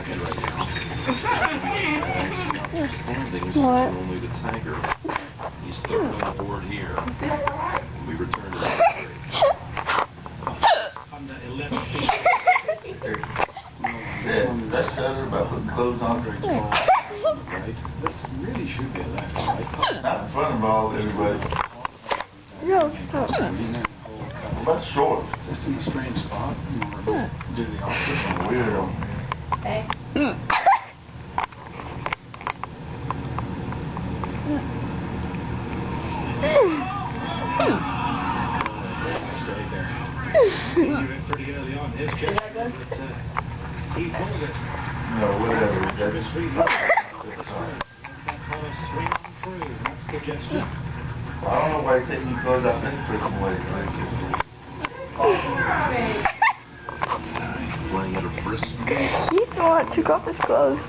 head right now. Standings What? only the tiger. He's third on the board here. We return to the I'm the 11 feet. That's about putting clothes on. Right? This really should be a left, right? Not in front of all everybody. No, stop. That's short. Just in a strange spot. Do the opposite. Weirdo. Thanks. Stay there. He went pretty early on. His check. He pulled it. No, whatever. That's swing on through. That's the gesture. I don't know why he's taking your clothes off any freaking way. Playing at a brisk pace. He thought took off his clothes.